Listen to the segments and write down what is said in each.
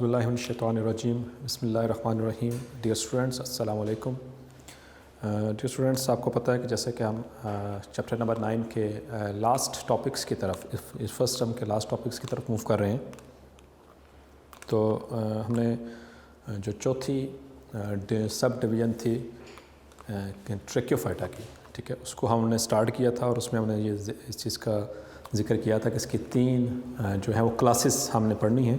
औज़ुबिल्लाहिमिनश्शैतानिर्रजीम बिस्मिल्लाहिर्रहमानिर्रहीम। Dear students, अस्सलाम वालेकुम। डियर स्टूडेंट्स, आपको पता है कि जैसे कि हम चैप्टर नंबर 9 के लास्ट टॉपिक्स की तरफ, इस फर्स्ट टर्म के लास्ट टॉपिक्स की तरफ मूव कर रहे हैं। तो हमने जो चौथी सब डिवीज़न थी ट्रैकियोफाइटा की, ठीक है, उसको हमने स्टार्ट किया था और उसमें हमने ये इस चीज़ का जिक्र किया था कि इसकी 3 जो है वो क्लासेस हमने पढ़नी है।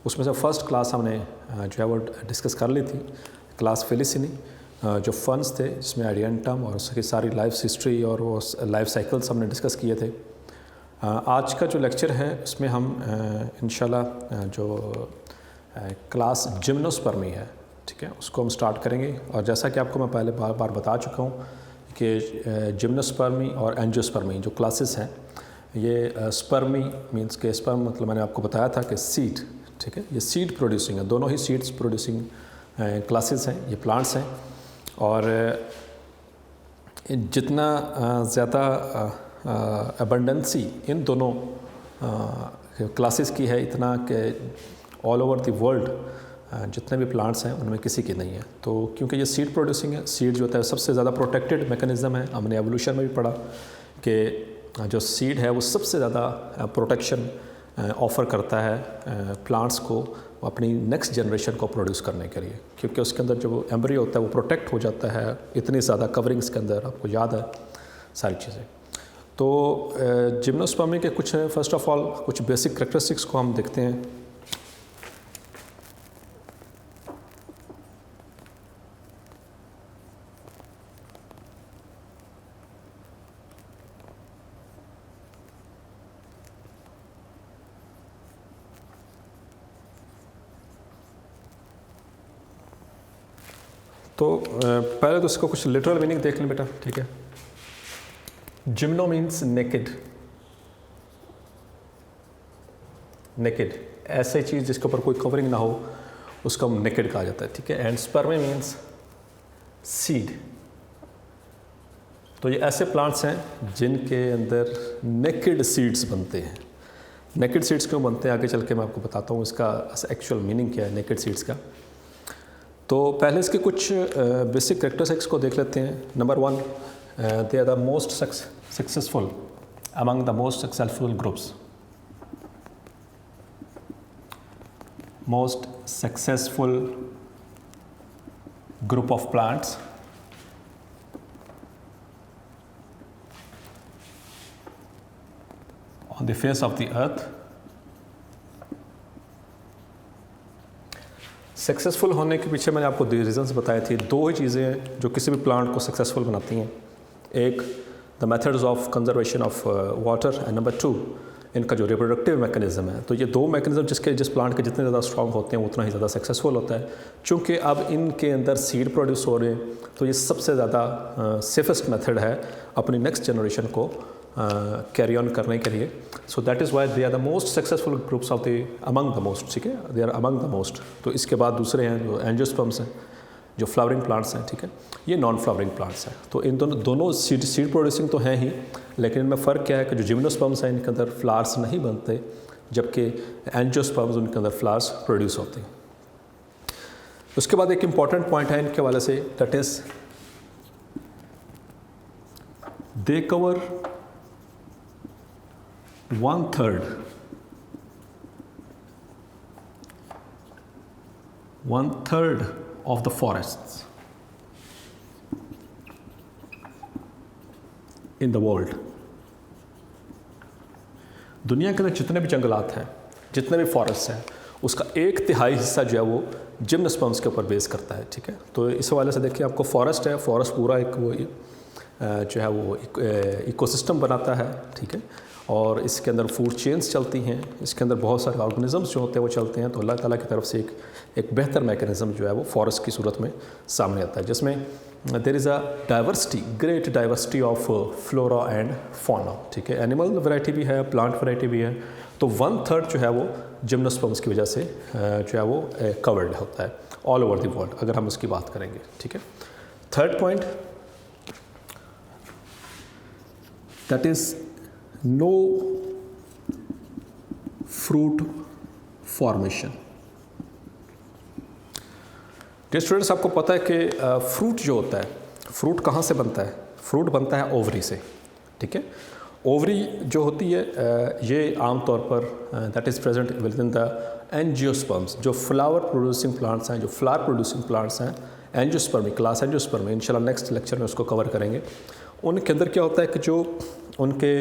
उसमें से फर्स्ट क्लास हमने जो है वो डिस्कस कर ली थी, क्लास फेलिसिनी, जो फंड्स थे जिसमें आइडियंटम और उसकी सारी लाइफ हिस्ट्री और वो लाइफ साइकिल्स हमने डिस्कस किए थे। आज का जो लेक्चर है उसमें हम इंशाल्लाह जो क्लास जिम्नोस्पर्मी है, ठीक है, उसको हम स्टार्ट करेंगे। और जैसा कि आपको मैं पहले बार बार बता चुका हूँ कि जिम्नोस्पर्मी और एंजियोस्पर्मी जो क्लासेस हैं, ये स्पर्मी मींस के स्पर्म मतलब मैंने आपको बताया था कि सीड, ठीक है, ये सीड प्रोड्यूसिंग है, दोनों ही सीड्स प्रोड्यूसिंग क्लासेस हैं, ये प्लांट्स हैं। और जितना ज़्यादा अबंडेंसी इन दोनों क्लासेस की है, इतना कि ऑल ओवर द वर्ल्ड जितने भी प्लांट्स हैं उनमें किसी की नहीं है। तो क्योंकि ये सीड प्रोड्यूसिंग है, सीड जो होता है सबसे ज़्यादा प्रोटेक्टेड मैकेनिज़्म है। हमने एवोल्यूशन में भी पढ़ा कि जो सीड है वो सबसे ज़्यादा प्रोटेक्शन ऑफ़र करता है प्लांट्स को अपनी नेक्स्ट जनरेशन को प्रोड्यूस करने के लिए, क्योंकि उसके अंदर जो एम्ब्रियो होता है वो प्रोटेक्ट हो जाता है इतनी ज़्यादा कवरिंग्स के अंदर, आपको याद है सारी चीज़ें। तो जिम्नोस्पर्मी के कुछ फर्स्ट ऑफ ऑल कुछ बेसिक करैक्टरिस्टिक्स को हम देखते हैं। तो पहले तो इसको कुछ लिटरल मीनिंग देख लें बेटा, ठीक है। जिम्नो मीन्स नेकेड, नेकेड ऐसे चीज़ जिसके ऊपर कोई कवरिंग ना हो उसको हम नेकेड कहा जाता है, ठीक है। And spermae means seed. तो ये ऐसे प्लांट्स हैं जिनके अंदर नेकेड सीड्स बनते हैं। नेकेड सीड्स क्यों बनते हैं आगे चल के मैं आपको बताता हूँ इसका एक्चुअल मीनिंग क्या है नेकेड सीड्स का। तो पहले इसके कुछ बेसिक कैरेक्टरिस्टिक्स को देख लेते हैं। Number 1, they are the most successful among the most successful groups. Most successful group of plants on the face of the earth। Successful होने के पीछे मैंने आपको 2 रीजंस बताए थे। 2 ही चीज़ें हैं जो किसी भी प्लांट को सक्सेसफुल बनाती हैं। एक the methods of conservation of water and number 2 इनका जो रिप्रोडक्टिव मैकेनिज्म है। तो ये 2 मैकेनिज्म जिस प्लांट के जितने ज़्यादा स्ट्रॉन्ग होते हैं उतना ही ज़्यादा सक्सेसफुल होता है। चूँकि अब इनके अंदर सीड प्रोड्यूस हो रहे हैं तो ये सबसे ज़्यादा सेफेस्ट मेथड है अपनी नेक्स्ट जनरेशन को कैरी ऑन करने के लिए। So that is why they are the most successful groups of the among the most, ठीक है, they are among the most. तो इसके बाद दूसरे हैं जो एंजियोस्पर्म्स हैं, जो फ्लावरिंग प्लांट्स हैं, ठीक है, ये नॉन फ्लावरिंग प्लांट्स हैं। तो इन दोनों सीड प्रोड्यूसिंग तो हैं ही, लेकिन इनमें फ़र्क क्या है कि जो जिम्नोस्पर्म्स हैं इनके अंदर फ्लावर्स नहीं बनते, जबकि एंजियोस्पर्म्स उनके अंदर फ्लावर्स प्रोड्यूस होते हैं। उसके बाद एक इम्पॉर्टेंट पॉइंट है इनके हवाले से, that is they cover 1/3 of the forests in the world। दुनिया के अंदर जितने भी जंगलात हैं, जितने भी फॉरेस्ट हैं, उसका 1/3 हिस्सा जो है वो जिम्नोस्पर्म्स के ऊपर बेस करता है, ठीक है। तो इस हवाले से देखिए, आपको फॉरेस्ट है, फॉरेस्ट पूरा एक वो जो है वो इकोसिस्टम बनाता है, ठीक है, और इसके अंदर फूड चेन्स चलती हैं, इसके अंदर बहुत सारे ऑर्गेनिजम्स जो होते हैं वो चलते हैं। तो अल्लाह ताला की तरफ से एक बेहतर मैकेनिज़्म जो है वो फॉरेस्ट की सूरत में सामने आता है, जिसमें there is a diversity, great diversity of flora and fauna, ठीक है। एनिमल वैरायटी भी है, प्लांट वैरायटी भी है। तो 1/3 जो है वो जिम्नोस्पर्म्स की वजह से जो है वो कवर्ड होता है ऑल ओवर द वर्ल्ड, अगर हम उसकी बात करेंगे, ठीक है। Third point, that is no fruit formation। Dear students, आपको पता है कि फ्रूट जो होता है, फ्रूट कहाँ से बनता है? फ्रूट बनता है ओवरी से, ठीक है। ओवरी जो होती है ये आमतौर पर that is present with in the angiosperms. जो फ्लावर प्रोड्यूसिंग प्लांट्स हैं, जो फ्लावर प्रोड्यूसिंग प्लांट्स हैं, एंजियोस्पर्मी, क्लास एंजियोस्पर्मी, इंशाल्लाह नेक्स्ट लेक्चर में उसको कवर करेंगे। उनके अंदर क्या होता है कि जो उनके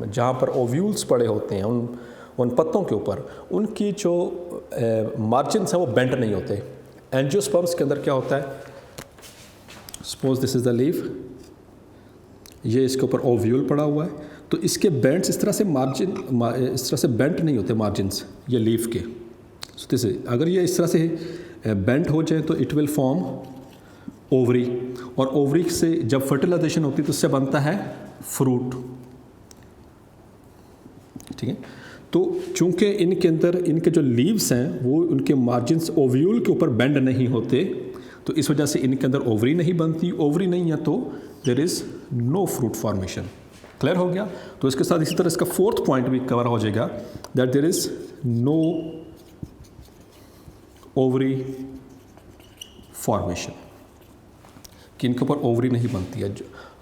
जहाँ पर ओव्यूल्स पड़े होते हैं उन पत्तों के ऊपर, उनकी जो मार्जिन्स हैं वो बेंड नहीं होते। एंजियोस्पर्म्स के अंदर क्या होता है, suppose this is the leaf, ये इसके ऊपर ओव्यूल पड़ा हुआ है, तो इसके बेंड्स इस तरह से इस तरह से बेंड नहीं होते मार्जिन्स ये लीफ के। सो दिस अगर ये इस तरह से बेंड हो जाए तो इट विल फॉर्म ओवरी, और ओवरी से जब फर्टिलाइजेशन होती है तो उससे बनता है फ्रूट, ठीक है। तो चूंकि इनके अंदर इनके जो लीव्स हैं वो उनके मार्जिन्स ओव्यूल के ऊपर बेंड नहीं होते, तो इस वजह से इनके अंदर ओवरी नहीं बनती। ओवरी नहीं है तो there is no fruit formation. Clear हो गया? तो इसके साथ इसी तरह इसका फोर्थ पॉइंट भी कवर हो जाएगा that there is no ovary formation, कि इनके ऊपर ओवरी नहीं बनती है।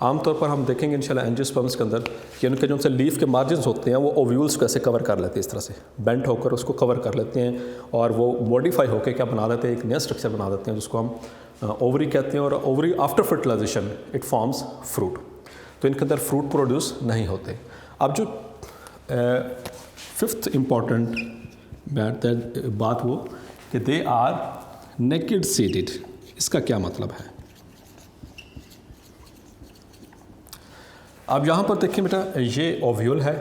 आमतौर पर हम देखेंगे इंशाल्लाह एंजियोस्पर्म्स के अंदर कि उनके जो लीफ के मार्जिन्स होते हैं वो ओव्यूल्स को ऐसे कवर कर लेते हैं, इस तरह से बेंट होकर उसको कवर कर लेते हैं, और वो मॉडिफाई होकर क्या बना देते हैं, एक नया स्ट्रक्चर बना देते हैं जिसको हम ओवरी कहते हैं। और ovary after fertilisation it forms fruit, तो इनके अंदर फ्रूट प्रोड्यूस नहीं होते। अब जो फिफ्थ इम्पॉर्टेंट बात वो कि दे आर नेकेड सीडेड। इसका क्या मतलब है? अब यहाँ पर देखिए बेटा, ये ओव्यूल है,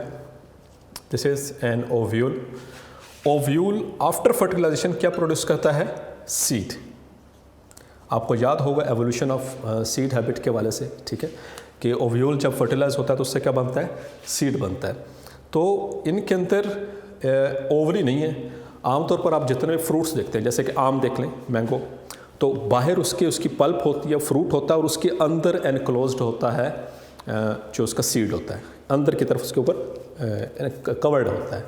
this is an ovule. Ovule after fertilisation क्या प्रोड्यूस करता है? सीड। आपको याद होगा एवोल्यूशन ऑफ सीड हैबिट के वाले से, ठीक है, कि ओव्यूल जब फर्टिलाइज होता है तो उससे क्या बनता है? सीड बनता है। तो इनके अंदर ओवरी नहीं है। आमतौर पर आप जितने फ्रूट्स देखते हैं, जैसे कि आम देख लें, मैंगो, तो बाहर उसकी पल्प होती है, फ्रूट होता है, और उसके अंदर एनक्लोज्ड होता है जो उसका सीड होता है, अंदर की तरफ उसके ऊपर कवर्ड होता है।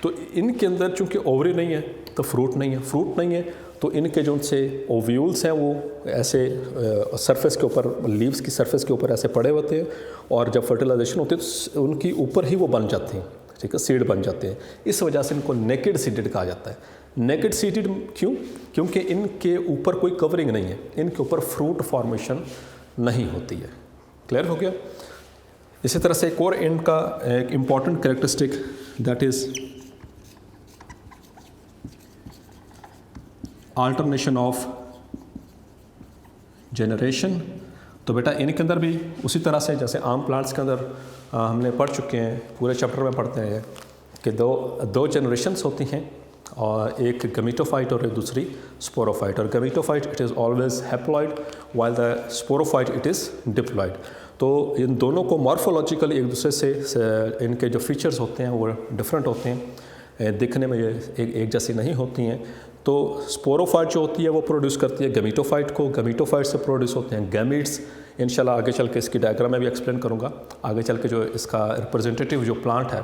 तो इनके अंदर चूंकि ओवरी नहीं है तो फ्रूट नहीं है, फ्रूट नहीं है तो इनके जो उनसे ओव्यूल्स हैं वो ऐसे सरफेस के ऊपर, लीव्स की सरफेस के ऊपर ऐसे पड़े होते हैं, और जब फर्टिलाइजेशन होती है तो उनकी ऊपर ही वो बन जाते हैं, ठीक है, सीड बन जाते हैं। इस वजह से इनको नेकेड सीडेड कहा जाता है। नेकेड सीडेड क्यों? क्योंकि इनके ऊपर कोई कवरिंग नहीं है, इनके ऊपर फ्रूट फॉर्मेशन नहीं होती है। क्लियर हो गया? इसी तरह से एक और इनका एक important characteristic that is alternation of generation. तो बेटा इनके अंदर भी उसी तरह से जैसे आम प्लांट्स के अंदर हमने पढ़ चुके हैं, पूरे चैप्टर में पढ़ते हैं कि दो जनरेशन्स होती हैं, और एक गमीटोफाइट और एक दूसरी स्पोरोफाइट। और gametophyte it is always haploid while the sporophyte it is diploid. तो इन दोनों को मॉर्फोलॉजिकल एक दूसरे से इनके जो फीचर्स होते हैं वो डिफरेंट होते हैं, दिखने में ये एक जैसी नहीं होती हैं। तो स्पोरोफाइट जो होती है वो प्रोड्यूस करती है गमीटोफाइट को, गमीटोफाइट से प्रोड्यूस होते हैं गैमीट्स। इंशाल्लाह आगे चल के इसकी डायग्राम में भी एक्सप्लेन करूँगा, आगे चल के जो इसका रिप्रेजेंटेटिव जो प्लांट है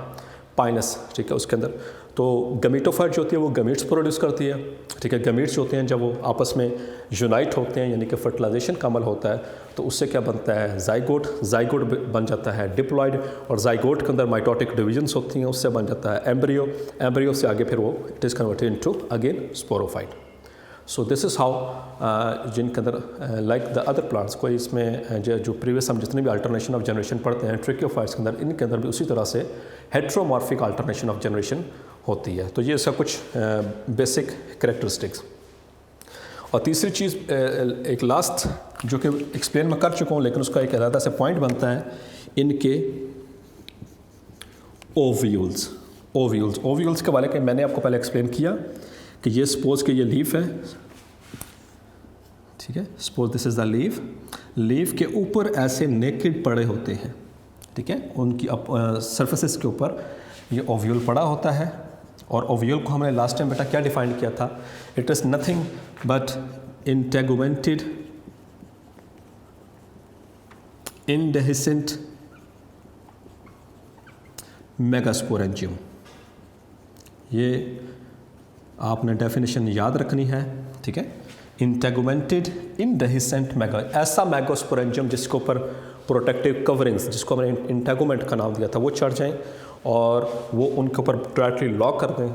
पाइनस, ठीक है, उसके अंदर तो गमीटोफाइट जो होती है वो गमीट्स प्रोड्यूस करती है, ठीक है। गमीट्स जो होते हैं जब वो आपस में यूनाइट होते हैं, यानी कि फर्टिलाइजेशन का अमल होता है, तो उससे क्या बनता है? जाइगोट। जाइगोट बन जाता है डिप्लॉइड, और जाइगोट के अंदर माइटोटिक डिविजन्स होती हैं, उससे बन जाता है एम्ब्रियो। एम्ब्रियो से आगे फिर वो it is converted into again sporophyte. So this is how जिनके अंदर लाइक द अदर प्लांट्स, कोई इसमें जो प्रीवियस हम जितने भी अल्टरनेशन ऑफ जनरेशन पढ़ते हैं ट्रिक्योफाइट्स के अंदर, इनके अंदर भी उसी तरह से हेट्रोमॉर्फिक अल्टरनेशन ऑफ जनरेशन होती है। तो ये इसका कुछ बेसिक कैरेक्टरिस्टिक्स। और तीसरी चीज़ एक लास्ट जो कि एक्सप्लेन मैं कर चुका हूँ, लेकिन उसका एक अलग से पॉइंट बनता है, इनके ओव्यूल्स। ओव्यूल्स के बारे में मैंने आपको पहले एक्सप्लेन किया कि ये सपोज कि ये लीफ है, ठीक है, suppose this is the leaf. Leaf के ऊपर ऐसे नेकेड पड़े होते हैं, ठीक है, उनकी सरफेसेस के ऊपर ये ओव्यूल पड़ा होता है। और ओव्यूल को हमने लास्ट टाइम बेटा क्या डिफाइन किया था? It is nothing but integumented indehiscent megasporangium. ये आपने डेफिनेशन याद रखनी है। ठीक है, इंटेगुमेंटेड इनडेहिसेंट मैगो, ऐसा मैगोस्पोरेंजियम जिसके ऊपर प्रोटेक्टिव कवरिंग्स, जिसको हमने इंटेगुमेंट का नाम दिया था, वो चढ़ जाएं और वो उनके ऊपर डायरेक्टली लॉक कर दें।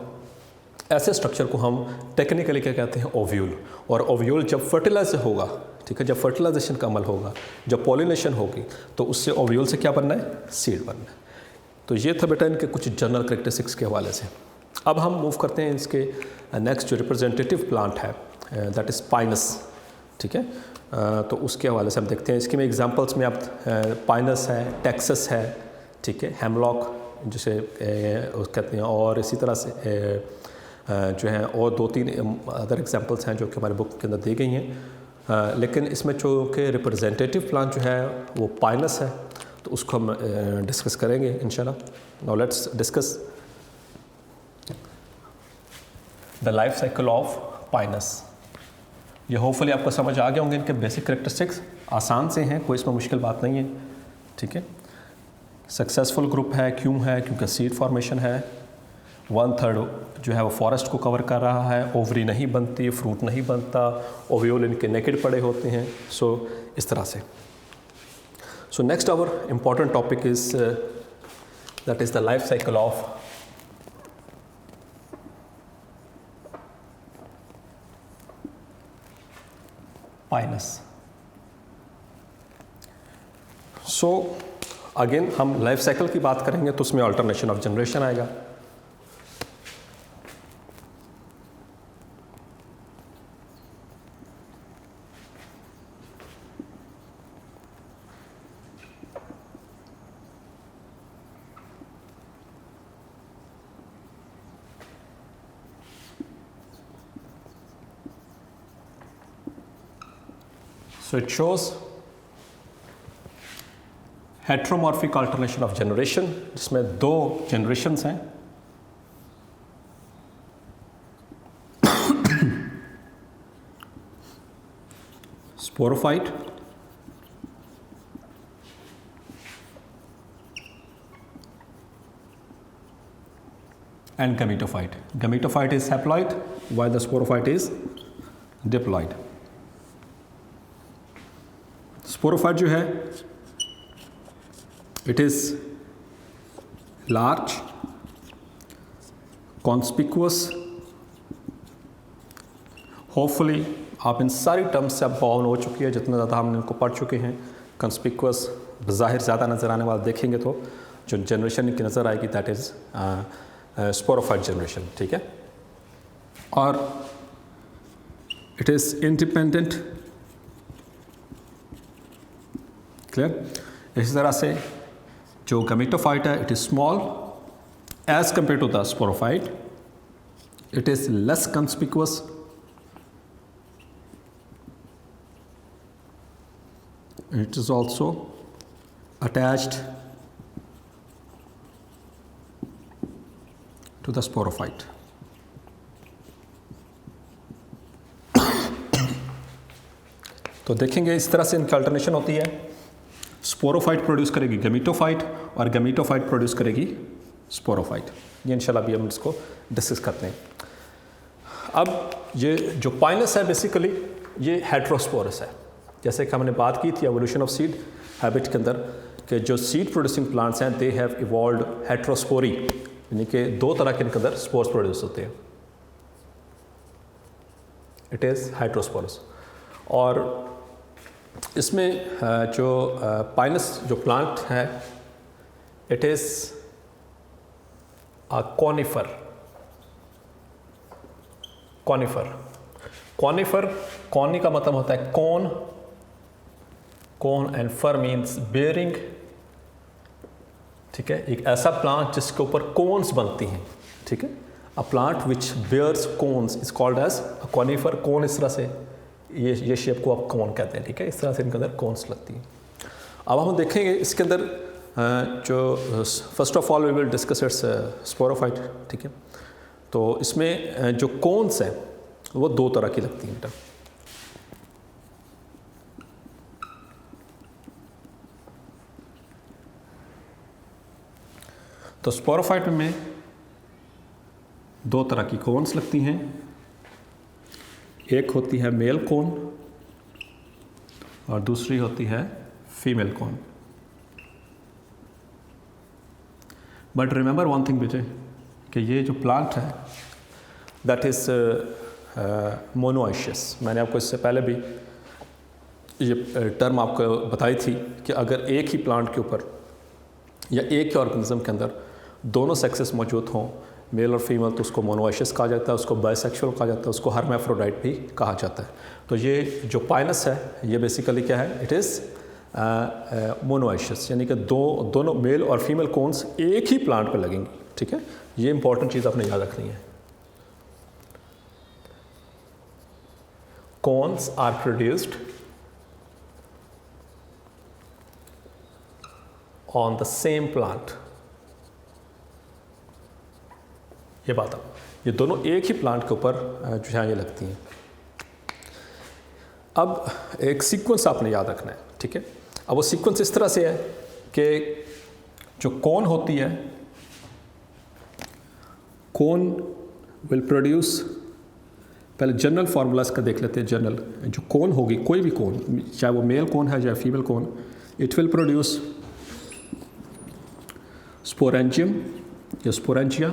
ऐसे स्ट्रक्चर को हम टेक्निकली क्या कहते हैं, ओव्यूल। और ओव्यूल जब फर्टिलाइज होगा, ठीक है, जब फर्टिलाइजेशन का अमल होगा, जब पॉलिनेशन होगी, तो उससे ओव्यूल से क्या बनना है, सीड बनना है। तो ये था बेटा इनके कुछ जनरल करेक्टरिस्टिक्स के हवाले से। अब हम मूव करते हैं इसके नेक्स्ट जो रिप्रेजेंटेटिव प्लांट है, दैट इज़ पाइनस, ठीक है। तो उसके हवाले से हम देखते हैं। इसके में एग्जांपल्स में आप पाइनस है, टेक्सस है, ठीक है, हेमलॉक जिसे कहते हैं, और इसी तरह से जो है और 2-3 अदर एग्जांपल्स हैं जो कि हमारे बुक के अंदर दी गई हैं। लेकिन इसमें जो कि रिप्रेजेंटेटिव प्लांट जो है वो पाइनस है, तो उसको हम डिस्कस करेंगे इंशाल्लाह। Now let's discuss the life cycle of Pinus. ये होपफुली आपको समझ आ गए होंगे। इनके बेसिक करेक्टरिस्टिक्स आसान से हैं, कोई इसमें मुश्किल बात नहीं है, ठीक है। सक्सेसफुल ग्रुप है, क्यों है, क्योंकि सीड फॉर्मेशन है। 1/3 जो है वो फॉरेस्ट को कवर कर रहा है, ओवरी नहीं बनती, फ्रूट नहीं बनता, ओव्यूल इनके नेकेड पड़े होते हैं। सो इस तरह से। So next our important topic is that is the life cycle of pinus. So again हम लाइफ साइकिल की बात करेंगे तो उसमें अल्टरनेशन ऑफ जनरेशन आएगा। So it shows heteromorphic alternation of generation, जिसमें 2 generations हैं। Sporophyte and gametophyte. Gametophyte is haploid while the sporophyte is diploid. Sporophyte जो है it is large, conspicuous. Hopefully आप इन सारी टर्म्स से आप बाउंड हो चुकी है, जितना ज़्यादा हम इनको पढ़ चुके हैं। कॉन्स्पिक्यूअस बज़ाहिर ज़्यादा नज़र आने वाला देखेंगे तो जो जनरेशन की नज़र आएगी दैट इज़ स्पोरोफाइट जनरेशन, ठीक है। और इट इज़ इंडिपेंडेंट, क्लियर। इसी तरह से जो गैमेटोफाइट है it is small as compare to the sporophyte, it is less conspicuous, it is also attached to the sporophyte. तो देखेंगे इस तरह से इनकी अल्टरनेशन होती है। स्पोरोफाइट प्रोड्यूस करेगी गैमेटोफाइट और गैमेटोफाइट प्रोड्यूस करेगी स्पोरोफाइट। ये इंशाल्लाह भी हम इसको डिस्कस करते हैं। अब ये जो पाइनस है बेसिकली ये हेट्रोस्पोरस है। जैसे कि हमने बात की थी एवोल्यूशन ऑफ सीड हैबिट के अंदर कि जो सीड प्रोड्यूसिंग प्लांट्स हैं दे हैव इवॉल्व्ड हेट्रोस्पोरी, यानी कि 2 तरह के इनके अंदर स्पोर्स प्रोड्यूस होते हैं। It is heterosporous. और इसमें जो पाइनस जो प्लांट है it is a conifer. Coni का मतलब होता है cone and fer means bearing, ठीक है। एक ऐसा प्लांट जिसके ऊपर कोन्स बनती हैं, ठीक है। A plant which bears cones is called as a conifer. Cone इस तरह से ये शेप को आप कौन कहते हैं, ठीक है। इस तरह से इनके अंदर कौन्स लगती हैं। अब हम देखेंगे इसके अंदर जो first of all we will discuss its sporophyte, ठीक है। तो इसमें जो कौन्स हैं वो 2 तरह की लगती हैं बेटा। तो स्पोरोफाइट में 2 तरह की कौन्स लगती हैं। एक होती है मेल कौन और दूसरी होती है फीमेल कौन। बट रिमेंबर वन थिंग बेटे कि ये जो प्लांट है दैट इज़ मोनोआइशियस। मैंने आपको इससे पहले भी ये टर्म आपको बताई थी कि अगर एक ही प्लांट के ऊपर या एक ही ऑर्गेनिज्म के अंदर दोनों सेक्सेस मौजूद हों, मेल और फीमेल, तो उसको मोनोआइशियस कहा जाता है, उसको बाइसेक्सुअल कहा जाता है, उसको हर्माफ्रोडाइट भी कहा जाता है। तो ये जो पाइनस है ये बेसिकली क्या है, इट इज़ मोनोआइशियस, यानी कि दोनों मेल और फीमेल कोन्स एक ही प्लांट पर लगेंगी। ठीक है, ये इंपॉर्टेंट चीज़ आपने याद रखनी है। Cones are produced on the same plant. ये बात अब ये दोनों एक ही प्लांट के ऊपर जो है ये लगती हैं। अब एक सीक्वेंस आपने याद रखना है। ठीक है, अब वो सीक्वेंस इस तरह से है कि जो कोन होती है, कोन विल प्रोड्यूस, पहले जनरल फार्मूलाज का देख लेते हैं। जनरल जो कोन होगी, कोई भी कोन, चाहे वो मेल कोन है चाहे female cone, it will produce sporangium या स्पोरेंजिया,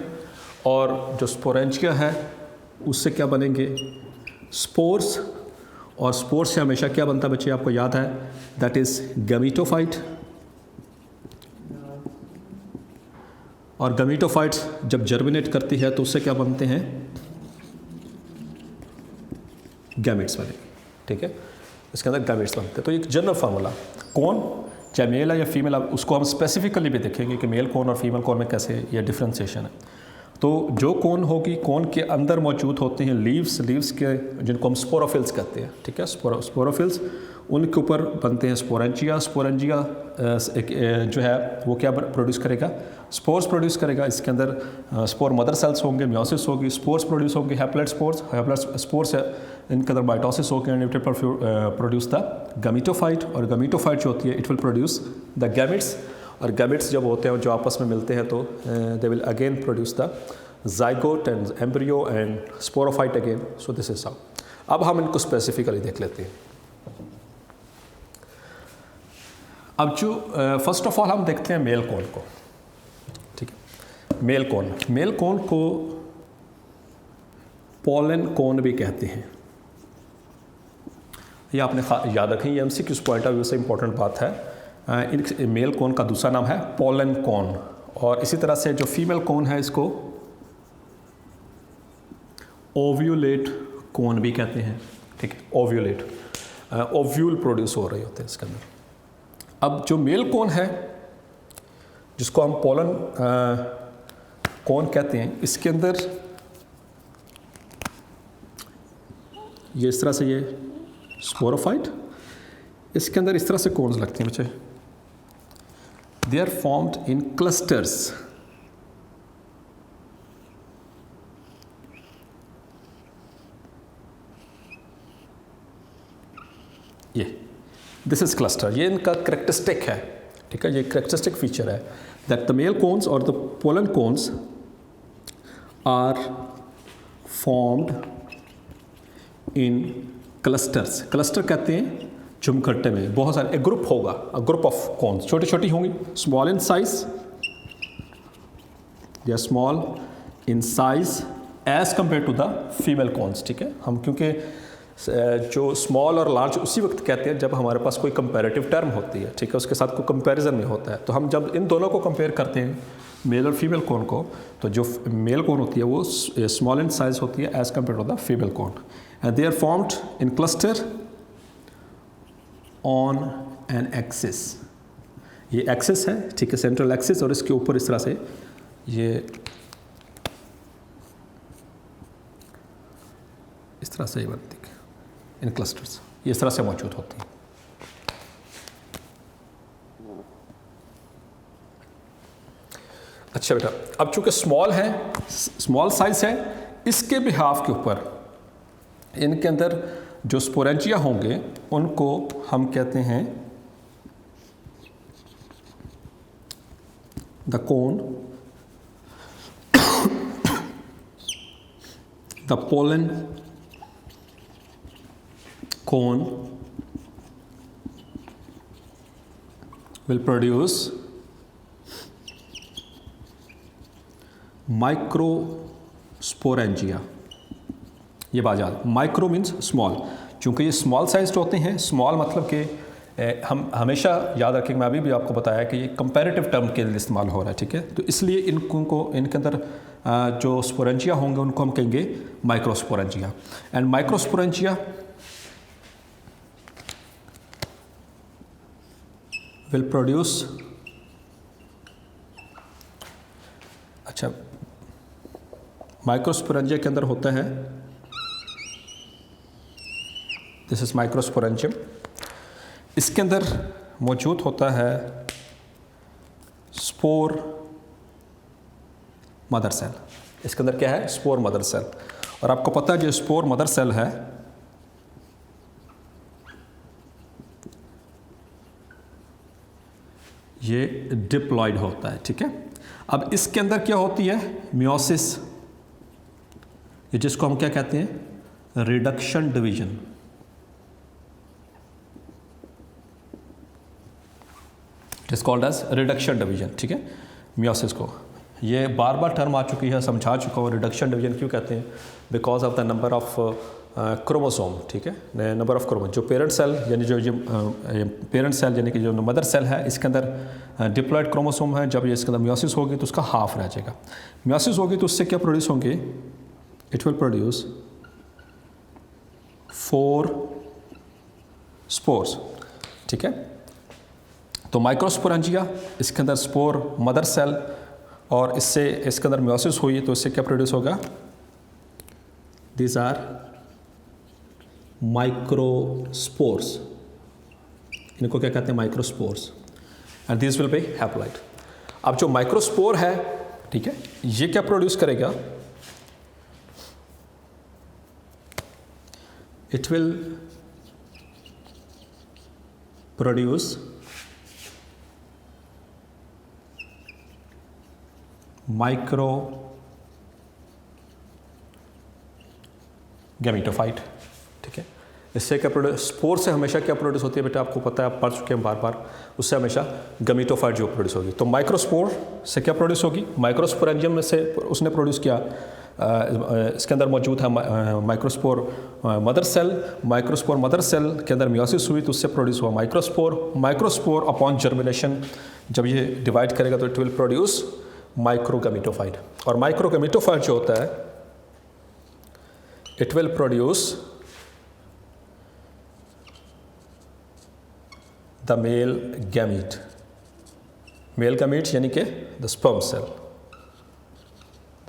और जो स्पोरेंजिया है उससे क्या बनेंगे, स्पोर्स, और स्पोर्स से हमेशा क्या बनता है बच्चे, आपको याद है, दैट इज गैमीटोफाइट। और गैमीटोफाइट्स जब जर्मिनेट करती है तो उससे क्या बनते हैं, गैमेट्स बनेंगे। ठीक है, इसके अंदर गैमेट्स बनते हैं। तो एक जनरल फार्मूला, कौन चाहे मेल है या फीमेल, उसको हम स्पेसिफिकली भी देखेंगे कि मेल कौन और फीमेल कौन में कैसे यह डिफ्रेंसिएशन है। तो जो कोन होगी, कोन के अंदर मौजूद होते हैं लीव्स के, जिनको हम स्पोरोफिल्स कहते हैं। ठीक है, स्पोरोफिल्स, उनके ऊपर बनते हैं स्पोरेंजिया। स्पोरेंजिया जो है वो क्या प्रोड्यूस करेगा, स्पोर्स प्रोड्यूस करेगा। इसके अंदर स्पोर मदर सेल्स होंगे, मियोसिस होगी, स्पोर्स प्रोड्यूस होंगे, हैप्लॉइड स्पोर्स इनके अंदर माइटोसिस होकर and it will produce the gametophyte. और गैमीटोफाइट जो होती है it will produce the gametes, और गैमेट्स जब होते हैं जो आपस में मिलते हैं तो they will again produce the zygote and embryo and sporophyte again. So this is how. अब हम इनको स्पेसिफिकली देख लेते हैं। अब जो फर्स्ट ऑफ ऑल हम देखते हैं मेल कोन को। ठीक है, मेल कोन को पोलन कोन भी कहते हैं। ये आपने याद रखें, ये एमसीक्यू पॉइंट ऑफ व्यू से इंपॉर्टेंट बात है। मेल कोन का दूसरा नाम है पोलन कोन, और इसी तरह से जो फीमेल कोन है इसको ओव्यूलेट कोन भी कहते हैं। ठीक है, ओव्यूलेट, ओव्यूल प्रोड्यूस हो रहे होते हैं इसके अंदर। अब जो मेल कोन है जिसको हम पोलन कोन कहते हैं, इसके अंदर ये इस तरह से ये स्पोरोफाइट, इसके अंदर इस तरह से कोन्स लगते हैं बच्चे। They are formed in clusters. ये दिस इज क्लस्टर, ये इनका करेक्टरिस्टिक है। ठीक है, ये करेक्टरिस्टिक फीचर है दैट द मेल कोन्स और the pollen cones are formed in clusters. Cluster कहते हैं झुमखट्टे में बहुत सारे, एक ग्रुप होगा, अ ग्रुप ऑफ कोन्स, छोटी छोटी होंगी, small in size, they are small in size as compare to the female cones. ठीक है, हम क्योंकि जो स्मॉल और लार्ज उसी वक्त कहते हैं जब हमारे पास कोई कंपैरेटिव टर्म होती है। ठीक है, उसके साथ कोई कंपैरिजन में होता है। तो हम जब इन दोनों को कंपेयर करते हैं, मेल और फीमेल कोन को, तो जो मेल कोन होती है वो स्मॉल इन साइज होती है as compare to the female cone, and they are formed in cluster on an axis. ये एक्सिस है, ठीक है, सेंट्रल एक्सिस, और इसके ऊपर इस तरह से ये इस तरह से ये बनती है इन क्लस्टर्स, ये इस तरह से मौजूद होती हैं। अच्छा बेटा, अब चूंकि स्मॉल है, स्मॉल साइज है, इसके बिहाफ के ऊपर इनके अंदर जो स्पोरेंजिया होंगे उनको हम कहते हैं the cone, the pollen cone will produce microsporangia. ये बात याद, माइक्रो मीन्स स्मॉल, चूँकि ये स्मॉल साइज्ड होते हैं। स्मॉल मतलब कि हम हमेशा याद रखें, मैं अभी भी आपको बताया कि ये कंपैरेटिव टर्म के लिए इस्तेमाल हो रहा है, ठीक है। तो इसलिए इनके अंदर जो स्पोरेंजिया होंगे उनको हम कहेंगे microsporangia. And microsporangia will produce, अच्छा, माइक्रोस्पोरेंजिया के अंदर होता है, दिस इज माइक्रोस्पोरेंजियम। इसके अंदर मौजूद होता है स्पोर मदर सेल। इसके अंदर क्या है? Spore mother cell. और आपको पता है जो स्पोर मदर सेल है ये डिप्लॉयड होता है, ठीक है। अब इसके अंदर क्या होती है? मियोसिस, ये जिसको हम क्या कहते हैं? Reduction division. It is called as reduction division, ठीक है। मियोसिस को ये बार बार टर्म आ चुकी है, समझा चुका हूँ। रिडक्शन डिवीजन क्यों कहते हैं? Because of the number of chromosome, ठीक है, नंबर ऑफ क्रोमोसोम। जो पेरेंट सेल यानी जो पेरेंट सेल यानी कि जो मदर सेल है, इसके अंदर डिप्लॉयड क्रोमोसोम है। जब ये इसके अंदर मियोसिस होगी तो उसका हाफ रह जाएगा। मियोसिस होगी तो उससे क्या प्रोड्यूस होंगे? इट विल प्रोड्यूस 4 स्पोर्स, ठीक है। तो माइक्रोस्पोरेंजिया, इसके अंदर स्पोर मदर सेल, और इससे इसके अंदर मियोसिस हुई तो इससे क्या प्रोड्यूस होगा? These are microspores. इनको क्या कहते हैं? Microspores. And this will be haploid. अब जो माइक्रोस्पोर है, ठीक है, ये क्या प्रोड्यूस करेगा? It will produce micro gametophyte, ठीक है। इससे क्या प्रोड्यूस? स्पोर से हमेशा क्या प्रोड्यूस होती है बेटा? आपको पता है, आप पढ़ चुके हैं बार बार। उससे हमेशा गैमेटोफाइट जो प्रोड्यूस होगी। तो माइक्रोस्पोर से क्या प्रोड्यूस होगी? माइक्रोस्पोरेंजियम में से उसने प्रोड्यूस किया। इसके अंदर मौजूद है microspore mother cell. Microspore mother cell के अंदर मियोसिस हुई तो उससे प्रोड्यूस हुआ माइक्रोस्पोर। माइक्रोस्पोर अपॉन जर्मिनेशन जब ये डिवाइड करेगा तो इट विल प्रोड्यूस माइक्रोगैमेटोफाइट। और माइक्रोगैमेटोफाइट जो होता है it will produce the male gamete. Male gamete यानी कि the sperm cell,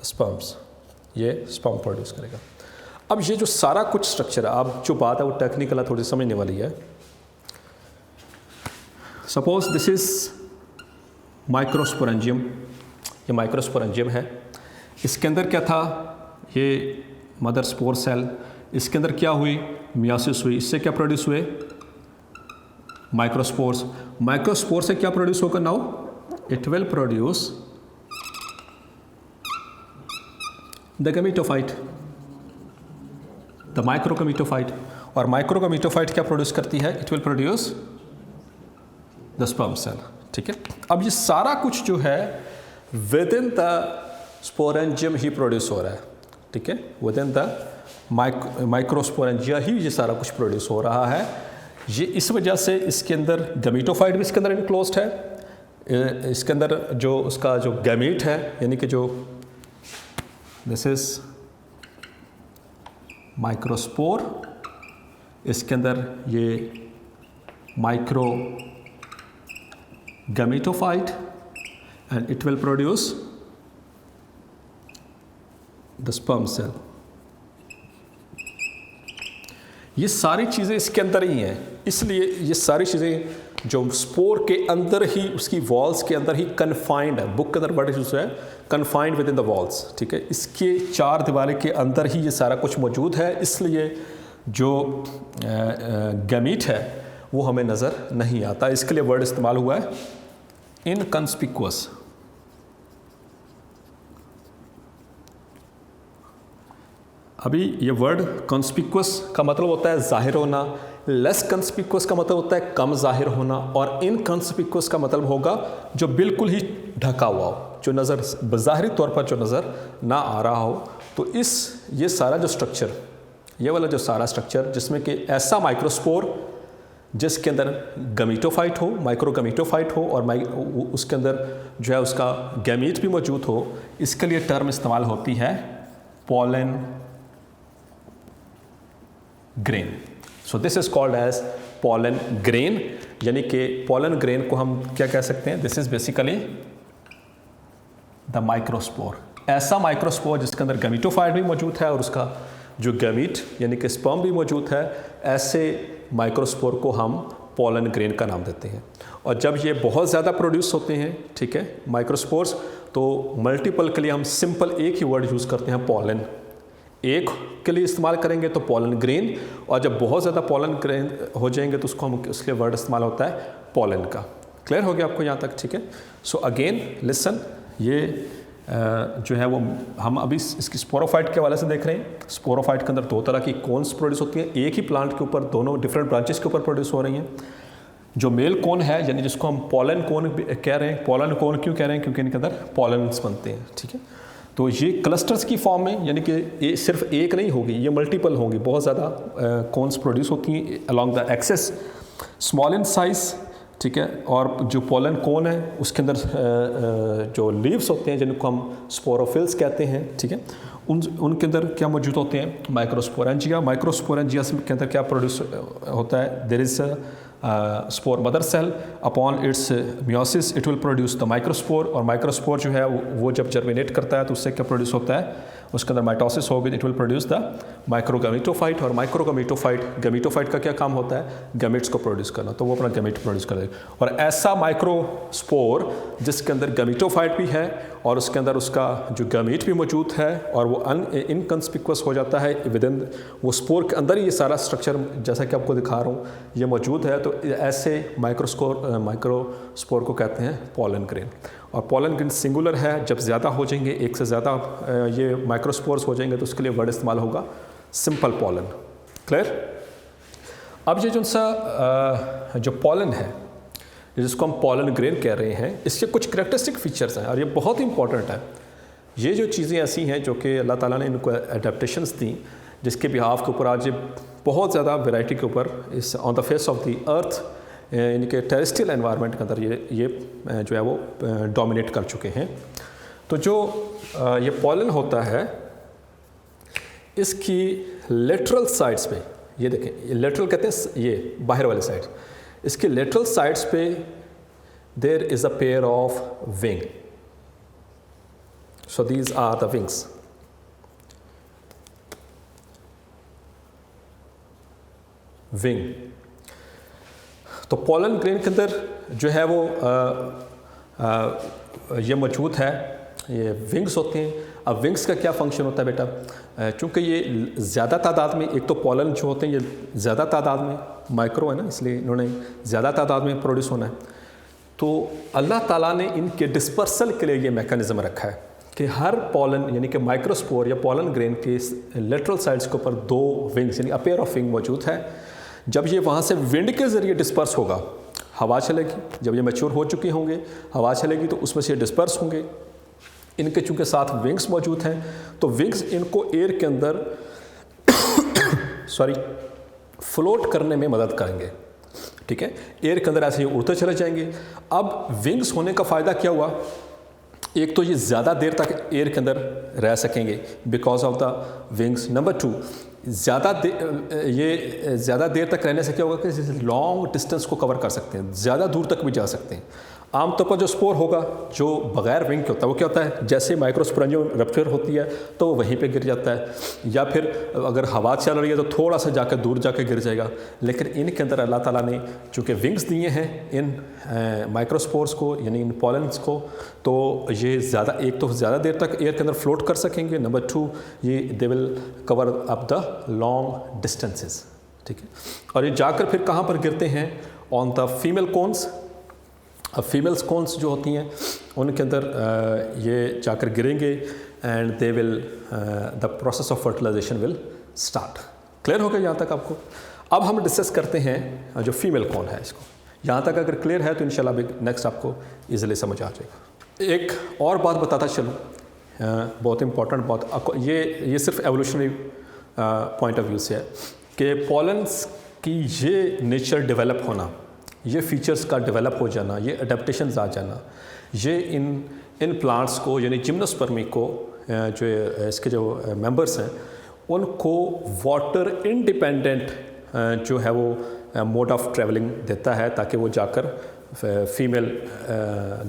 the sperms, ये स्पर्म प्रोड्यूस करेगा। अब ये जो सारा कुछ स्ट्रक्चर है, अब जो बात है वो टेक्निकल है, थोड़ी समझने वाली है। सपोज दिस इज माइक्रोस्पोरेंजियम, ये माइक्रोस्पोरेंजियम है। इसके अंदर क्या था? ये मदर स्पोर सेल। इसके अंदर क्या हुई? मियोसिस हुई। इससे क्या प्रोड्यूस हुए? माइक्रोस्पोर्स। माइक्रोस्पोर से क्या प्रोड्यूस होगा? Now it will produce the gametophyte, the microgametophyte. और माइक्रोगैमेटोफाइट क्या प्रोड्यूस करती है? It will produce the sperm cell, ठीक है। अब ये सारा कुछ जो है विद इन द स्पोरेंजियम ही प्रोड्यूस हो रहा है, ठीक है। विद इन द माइक्रोस्पोरेंजिया ही ये सारा कुछ प्रोड्यूस हो रहा है। ये इस वजह से इसके अंदर गैमेटोफाइट भी इसके अंदर इनक्लोज्ड है। इसके अंदर जो उसका जो गैमीट है यानी कि जो दिस इज माइक्रोस्पोर, इसके अंदर ये micro gametophyte and it will produce the sperm cell. ये सारी चीज़ें इसके अंदर ही हैं, इसलिए ये सारी चीज़ें जो स्पोर के अंदर ही, उसकी वॉल्स के अंदर ही कन्फाइंड है। बुक के अंदर वर्ड यूज है confined with in the walls, ठीक है। इसके 4 दीवारें के अंदर ही ये सारा कुछ मौजूद है, इसलिए जो गैमीट है वो हमें नज़र नहीं आता। इसके लिए वर्ड इस्तेमाल हुआ है अभी ये वर्ड कंस्पिक्वस का मतलब होता है जाहिर होना, लेस कंस्पिक्वस का मतलब होता है कम जाहिर होना, और इनकंस्पिक्वस का मतलब होगा जो बिल्कुल ही ढका हुआ हो, जो नज़र बज़ाहिरी तौर पर जो नज़र ना आ रहा हो। तो ये सारा जो स्ट्रक्चर, ये वाला जो सारा स्ट्रक्चर जिसमें कि ऐसा माइक्रोस्पोर जिसके अंदर गमीटोफाइट हो, माइक्रोगमीटोफाइट हो, और उसके अंदर जो है उसका गैमीट भी मौजूद हो, इसके लिए टर्म इस्तेमाल होती है pollen grain. So this is called as pollen grain, यानी कि पोलन ग्रेन को हम क्या कह सकते हैं, this is basically the microspore, ऐसा माइक्रोस्पोर जिसके अंदर गमीटोफाइट भी मौजूद है और उसका जो गमीट यानी कि स्पर्म भी मौजूद है, ऐसे माइक्रोस्पोर को हम पोलन ग्रेन का नाम देते हैं। और जब ये बहुत ज़्यादा प्रोड्यूस होते हैं, ठीक है, माइक्रोस्पोर्स, तो मल्टीपल के लिए हम सिंपल एक ही वर्ड यूज़ करते हैं पोलन। एक के लिए इस्तेमाल करेंगे तो पोलन ग्रेन, और जब बहुत ज़्यादा पोलन ग्रेन हो जाएंगे तो उसको हम उसके वर्ड इस्तेमाल होता है पोलन का। क्लियर हो गया आपको यहाँ तक? ठीक है। सो अगेन लिसन, ये जो है वो हम अभी इसकी स्पोरोफाइट के हवाले से देख रहे हैं। स्पोरोफाइट के अंदर दो तरह की कोन्स प्रोड्यूस होती हैं, एक ही प्लांट के ऊपर दोनों डिफरेंट ब्रांचेस के ऊपर प्रोड्यूस हो रही हैं। जो मेल कोन है, यानी जिसको हम पोलन कोन कह रहे हैं, पोलन कोन क्यों कह रहे हैं, क्योंकि इनके अंदर पोलन्स बनते हैं। ठीक है, तो ये क्लस्टर्स की फॉर्म में, यानी कि सिर्फ एक नहीं होगी, ये मल्टीपल होंगी, बहुत ज़्यादा कोन्स प्रोड्यूस होती हैं along the axis, small in size. ठीक है, और जो पोलन कोन है उसके अंदर जो लीव्स होते हैं जिनको हम स्पोरोफिल्स कहते हैं, ठीक है, उनके अंदर क्या मौजूद होते हैं, माइक्रोस्पोरेंजिया। माइक्रोस्पोरेंजिया के अंदर क्या प्रोड्यूस होता है, there is spore mother cell, upon its meiosis it will produce the microspore, और माइक्रोस्पोर जो है वो जब जर्मिनेट करता है तो उससे क्या प्रोड्यूस होता है, उसके अंदर माइटोसिस होगी, इट विल प्रोड्यूस द माइक्रोगमीटोफाइट। और माइक्रोगमीटोफाइट, गमीटोफाइट का क्या काम होता है, गमीट्स को प्रोड्यूस करना, तो वो अपना गमीट प्रोड्यूस करेगा। और ऐसा माइक्रोस्पोर जिसके अंदर गमीटोफाइट भी है और उसके अंदर उसका जो गमीट भी मौजूद है और वो इनकंस्पिक्वस हो जाता है विद इन, वो स्पोर के अंदर ही ये सारा स्ट्रक्चर जैसा कि आपको दिखा रहा हूँ ये मौजूद है। तो ऐसे माइक्रोस्पोर को कहते हैं पोलन ग्रेन। और पोलन ग्रेन सिंगुलर है, जब ज़्यादा हो जाएंगे, एक से ज़्यादा ये माइक्रोस्पोर्स हो जाएंगे तो उसके लिए वर्ड इस्तेमाल होगा सिंपल पोलन। क्लियर? अब ये जो सा जो पोलन है जिसको हम पोलन ग्रेन कह रहे हैं, इसके कुछ करेक्टरिस्टिक फीचर्स हैं और ये बहुत ही इंपॉर्टेंट है। ये जो चीज़ें ऐसी हैं जो कि अल्लाह ताला ने इनको एडेप्टेशंस दी, जिसके बिहाफ के ऊपर आज ये बहुत ज़्यादा वैरायटी के ऊपर इस on the face of the earth इनके टेरेस्ट्रियल एनवायरनमेंट के अंदर ये जो है वो डोमिनेट कर चुके हैं। तो जो ये पोलन होता है इसकी लेटरल साइड्स पे, ये देखें, लेटरल कहते हैं ये बाहर वाले साइड, इसके लेटरल साइड्स पे there is a pair of wing. So these are the wings. Wing, तो पोलन ग्रेन के अंदर जो है वो ये मौजूद है, ये विंग्स होते हैं। अब विंग्स का क्या फंक्शन होता है बेटा, चूँकि ये ज़्यादा तादाद में, एक तो पोलन जो होते हैं ये ज़्यादा तादाद में, माइक्रो है ना, इसलिए इन्होंने ज़्यादा तादाद में प्रोड्यूस होना है। तो अल्लाह ताला ने इनके डिस्पर्सल के लिए ये मैकेनिज़्म रखा है कि हर पोलन यानी कि माइक्रोस्पोर या पोलन ग्रेन के लेटरल साइड्स के ऊपर दो विंग्स यानी अ पेयर ऑफ विंग मौजूद है। जब ये वहाँ से विंड के ज़रिए डिस्पर्स होगा, हवा चलेगी, जब ये मैच्योर हो चुके होंगे हवा चलेगी तो उसमें से ये डिस्पर्स होंगे। इनके चूँकि साथ विंग्स मौजूद हैं तो विंग्स इनको एयर के अंदर फ्लोट करने में मदद करेंगे। ठीक है, एयर के अंदर ऐसे ही उड़ते चले जाएंगे। अब विंग्स होने का फ़ायदा क्या हुआ, एक तो ये ज़्यादा देर तक एयर के अंदर रह सकेंगे because of the wings. Number two, ज़्यादा देर तक रहने से क्या होगा कि लॉन्ग डिस्टेंस को कवर कर सकते हैं, ज़्यादा दूर तक भी जा सकते हैं। आमतौर पर जो स्पोर होगा जो बगैर विंग के होता है वो क्या होता है, जैसे माइक्रोस्पोरेंजियम रप्चर होती है तो वो वहीं पे गिर जाता है, या फिर अगर हवा चल रही है तो थोड़ा सा जाकर दूर जाकर गिर जाएगा। लेकिन इनके अंदर अल्लाह ताला ने चूँकि विंग्स दिए हैं इन माइक्रोस्पोर्स को यानी इन पोलन्स को, तो ये ज़्यादा, एक तो ज़्यादा देर तक एयर के अंदर फ्लोट कर सकेंगे, नंबर टू ये they will cover up the long distances. ठीक है, और ये जाकर फिर कहाँ पर गिरते हैं, ऑन द फीमेल कोन्स। अब फीमेल्स कोन्स जो होती हैं उनके अंदर ये जाकर गिरेंगे and they will the process of fertilisation will start. Clear हो गया यहाँ तक आपको? अब हम डिस्कस करते हैं जो फीमेल कौन है इसको। यहाँ तक अगर क्लियर है तो इंशाल्लाह भी नेक्स्ट आपको इजीली समझ आ जाएगा। एक और बात बताता चलूँ, बहुत इंपॉर्टेंट बात, ये सिर्फ एवोल्यूशनरी पॉइंट ऑफ व्यू से है कि पॉलन्स की ये नेचर डेवलप होना, ये फीचर्स का डेवलप हो जाना, ये अडेप्टेशंस आ जाना, ये इन प्लांट्स को यानी जिम्नोस्पर्मी को जो इसके जो मेंबर्स हैं उनको वाटर इंडिपेंडेंट जो है वो मोड ऑफ ट्रैवलिंग देता है ताकि वो जाकर फीमेल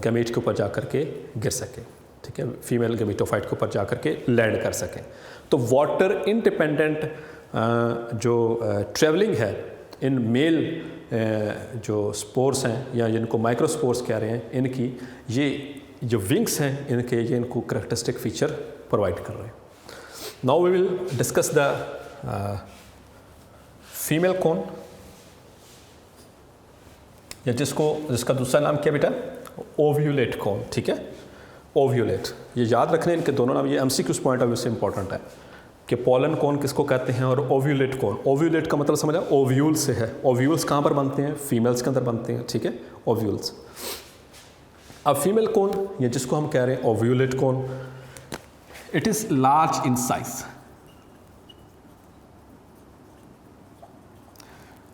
गैमेट के ऊपर जाकर के गिर सके। ठीक है, फीमेल गैमेटोफाइट के ऊपर जाकर के लैंड कर सकें। तो वाटर इंडिपेंडेंट जो ट्रैवलिंग है इन मेल जो स्पोर्स हैं या जिनको माइक्रोस्पोर्स कह रहे हैं, इनकी ये जो विंग्स हैं इनके ये इनको करेक्टरिस्टिक फीचर प्रोवाइड कर रहे हैं। Now we will discuss the female cone, या जिसका दूसरा नाम क्या बेटा, ओव्यूलेट कौन। ठीक है, ओव्यूलेट, ये याद रखने इनके दोनों नाम, ये एमसीक्यूज पॉइंट ऑफ व्यू से इंपॉर्टेंट है कि पॉलन कौन किसको कहते हैं और ओव्यूलेट कौन। ओव्यूलेट का मतलब समझा, ओव्यूल से है। ओव्यूल्स कहाँ पर बनते हैं? फीमेल्स के अंदर बनते हैं। ठीक है, ओव्यूल्स। अब फीमेल कौन, ये जिसको हम कह रहे हैं ओव्यूलेट कौन, it is large in size.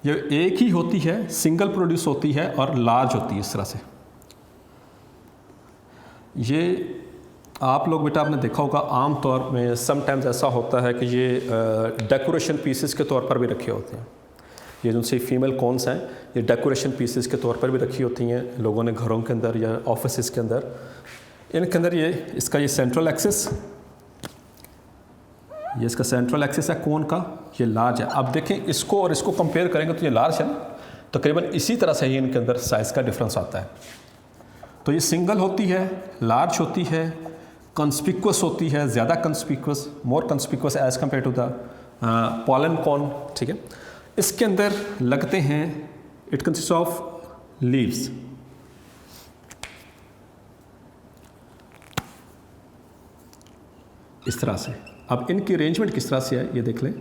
ये एक ही होती है, सिंगल प्रोड्यूस होती है और लार्ज होती है इस तरह से। ये आप लोग बेटा आपने देखा होगा आम तौर में समटाइम्स ऐसा होता है कि ये डेकोरेशन पीसेस के तौर पर भी रखे होते हैं। ये जिनसे फीमेल कॉन्स हैं ये डेकोरेशन पीसेस के तौर पर भी रखी होती हैं लोगों ने घरों के अंदर या ऑफिस के अंदर। इनके अंदर इसका ये सेंट्रल एक्सिस, ये इसका सेंट्रल एक्सिस है कौन का, ये लार्ज है। अब देखें इसको और इसको कंपेयर करेंगे तो ये लार्ज है ना, तकरीबन इसी तरह से ही इनके अंदर साइज़ का डिफरेंस आता है। तो ये सिंगल होती है, लार्ज होती है, कंस्पिक्वस होती है, ज़्यादा conspicuous, more conspicuous as compare to the pollen cone. ठीक है, इसके अंदर लगते हैं, इट कंसिस्ट ऑफ लीव्स। इस तरह से। अब इनकी अरेंजमेंट किस तरह से है ये देख लें।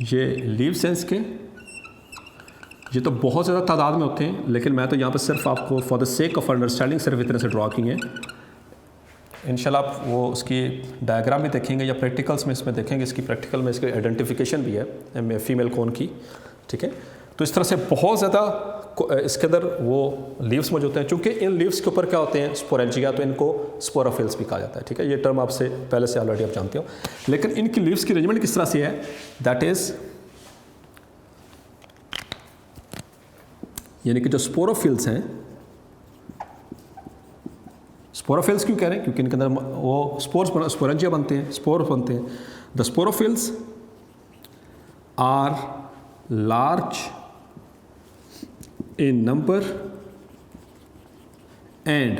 ये लीव्स हैं इसके, ये तो बहुत ज़्यादा तादाद में होते हैं, लेकिन मैं तो यहाँ पर सिर्फ आपको for the sake of understanding सिर्फ इतने से ड्रॉ किए हैं। इंशाल्लाह आप वो उसकी डायग्राम भी देखेंगे या प्रैक्टिकल्स में इसमें देखेंगे, इसकी प्रैक्टिकल में इसकी आइडेंटिफिकेशन भी है फीमेल कौन की। ठीक है, तो इस तरह से बहुत ज़्यादा इसके अंदर वो लीव्स मौजूद हैं। चूँकि इन लीव्स के ऊपर क्या होते हैं, स्पोरेंजिया, तो इनको स्पोरोफिल्स भी कहा जाता है। ठीक है, ये टर्म आपसे पहले से ऑलरेडी आप जानते हो। लेकिन इनकी लीव्स की अरेंजमेंट किस तरह से है, दैट इज़ यानी कि जो स्पोरोफिल्स हैं, स्पोरोफिल्स क्यों कह रहे हैं, क्योंकि इनके अंदर वो स्पोरेंजिया बनते हैं, स्पोर्स बनते हैं। The sporophylls are large in number and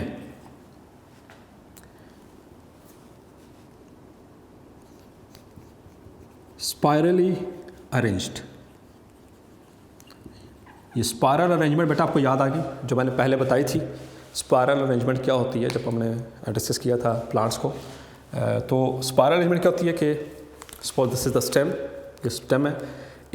spirally arranged। ये स्पायरल अरेंजमेंट बेटा आपको याद आ गई जो मैंने पहले बताई थी। स्पायरल अरेंजमेंट क्या होती है, जब हमने डिस्कस किया था प्लांट्स को, तो स्पायरल अरेंजमेंट क्या होती है कि suppose this is the stem, ये स्टेम है,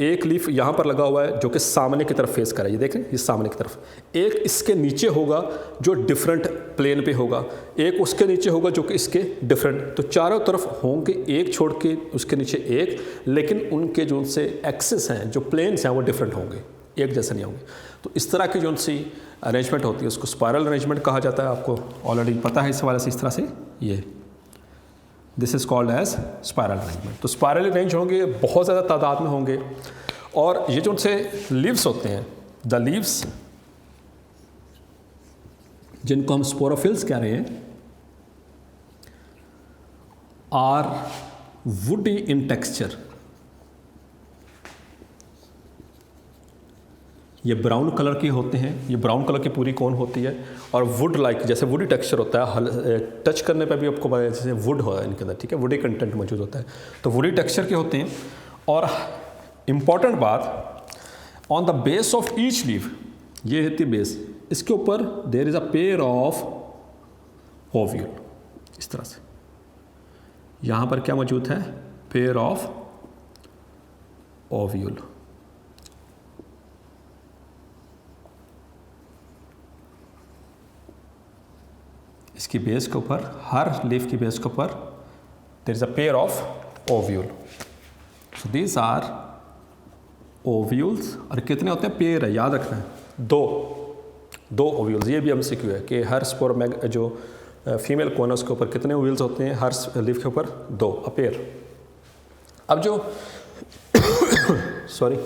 एक लीफ यहाँ पर लगा हुआ है जो कि सामने की तरफ फेस कर रहा है, ये देखें ये सामने की तरफ, एक इसके नीचे होगा जो डिफरेंट प्लेन पे होगा, एक उसके नीचे होगा जो कि इसके डिफरेंट, तो चारों तरफ होंगे, एक छोड़ के उसके नीचे एक, लेकिन उनके जो उनसे एक्सिस हैं, जो प्लेन्स हैं वो डिफरेंट होंगे, एक जैसे नहीं होंगे। तो इस तरह की जो उनसी अरेंजमेंट होती है उसको स्पायरल अरेंजमेंट कहा जाता है। आपको ऑलरेडी पता है इस हवाले से, इस तरह से ये this is called as spiral arrangement. तो स्पायरल अरेंज होंगे, बहुत ज़्यादा तादाद में होंगे, और ये जो उनसे लीव्स होते हैं, द लीव्स जिनको हम स्पोरोफिल्स कह रहे हैं, आर वुडी इन टेक्सचर। ये ब्राउन कलर के होते हैं, ये ब्राउन कलर की पूरी कौन होती है, और वुड लाइक जैसे वुडी टेक्सचर होता है, टच करने पे भी आपको पता है जैसे वुड हो इनके अंदर, ठीक है, वुडी कंटेंट मौजूद होता है, तो वुडी टेक्सचर के होते हैं। और इम्पॉर्टेंट बात, on the base of each leaf, ये होती है बेस, इसके ऊपर there is a pair of ovule, इस तरह से यहाँ पर क्या मौजूद है, पेयर ऑफ ओव्यूल। इसकी बेस के ऊपर, हर लीफ की बेस के ऊपर there is a pair of ovule. So these are ovules. और कितने होते हैं, पेयर है, याद रखना है, दो ओव्यूल्स। ये भी MCQ है कि हर स्पोर में जो फीमेल कोनस के ऊपर कितने ओव्यूल्स होते हैं, हर लीफ के ऊपर 2, अ पेयर। अब जो सॉरी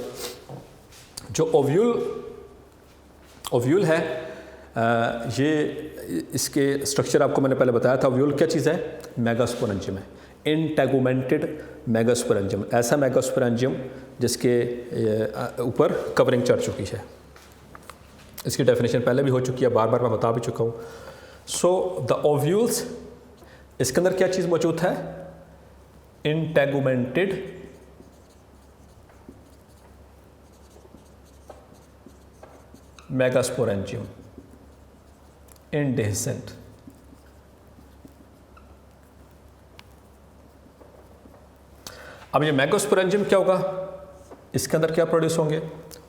जो ओव्यूल है, ये इसके स्ट्रक्चर आपको मैंने पहले बताया था। ओव्यूल क्या चीज़ है, मेगास्पोरेंजियम है, इंटेगुमेंटेड मेगास्पोरेंजियम, ऐसा मेगास्पोरेंजियम जिसके ऊपर कवरिंग चढ़ चुकी है। इसकी डेफिनेशन पहले भी हो चुकी है, बार बार मैं बता भी चुका हूँ। सो द ओव्यूल्स, इसके अंदर क्या चीज़ मौजूद है, इंटेगुमेंटेड मेगास्पोरेंजियम इंडेhiscent। अब ये मेगास्पोरेंजियम क्या होगा, इसके अंदर क्या प्रोड्यूस होंगे,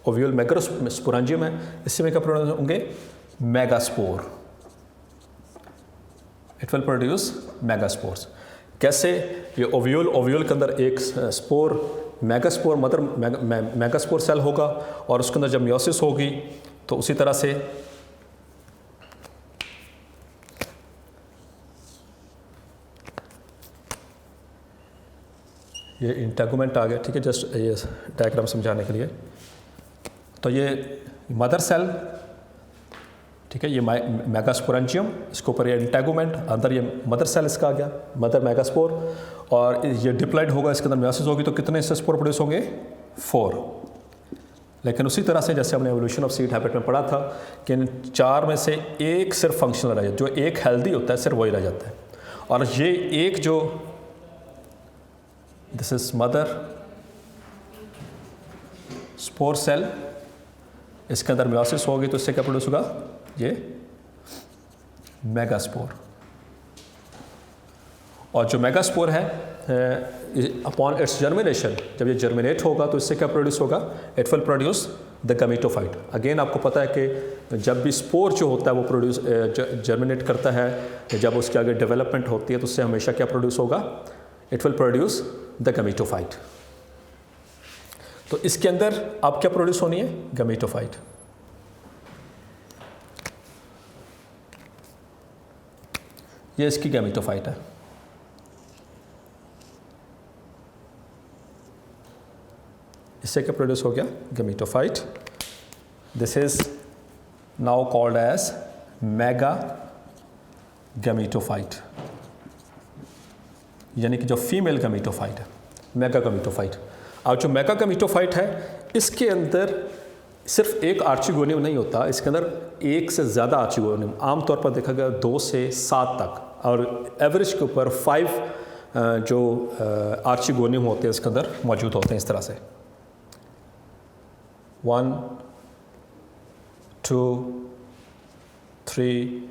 ओव्यूल मेगास्पोरेंजियम है, इससे में क्या प्रोड्यूस होंगे, megaspore. It will produce megaspores. कैसे, ये ओव्यूल के अंदर एक spore, megaspore mother megaspore cell होगा, और उसके अंदर जब मियोसिस होगी तो उसी तरह से ये इंटेगुमेंट आ गया, ठीक है, जस्ट ये डायग्राम समझाने के लिए। तो ये मदर सेल, ठीक है, ये मेगास्पोरेंजियम, इसके ऊपर ये इंटेगुमेंट, अंदर ये मदर सेल इसका आ गया, मदर मेगास्पोर, और ये डिप्लॉइड होगा, इसके अंदर मियोसिस होगी, तो कितने इससे स्पोर प्रोड्यूस होंगे, 4। लेकिन उसी तरह से जैसे हमने एवोल्यूशन ऑफ सीड हैबिट में पढ़ा था कि इन 4 में से एक सिर्फ फंक्शनल रह जाता है, जो एक हेल्दी होता है सिर्फ वही रह जाता है। और ये एक जो, this is mother spore cell, इसके अंदर मियोसिस होगी तो इससे क्या प्रोड्यूस होगा, ये मेगास्पोर। और जो मेगास्पोर है, अपॉन इट्स जर्मिनेशन, जब ये जर्मिनेट होगा तो इससे क्या प्रोड्यूस होगा, it will produce the gametophyte. Again आपको पता है कि जब भी स्पोर जो होता है वो प्रोड्यूस जर्मिनेट करता है, जब उसके आगे डेवलपमेंट होती है तो उससे हमेशा क्या प्रोड्यूस होगा, it will produce the gametophyte. तो इसके अंदर अब क्या प्रोड्यूस होनी है, गमीटोफाइट। ये इसकी गमीटोफाइट है। इससे क्या प्रोड्यूस हो गया, gametophyte. This is now called as mega gametophyte, यानी कि जो फीमेल गमीटोफाइट है, मेगा गमीटोफाइट। अब जो मेगा गमीटोफाइट है, इसके अंदर सिर्फ एक आर्चिगोनियम नहीं होता, इसके अंदर एक से ज़्यादा आर्चिगोनियम, आमतौर पर देखा गया 2 से 7 तक, और एवरेज के ऊपर 5 जो आर्चिगोनियम होते हैं इसके अंदर मौजूद होते हैं। इस तरह से 1, 2, 3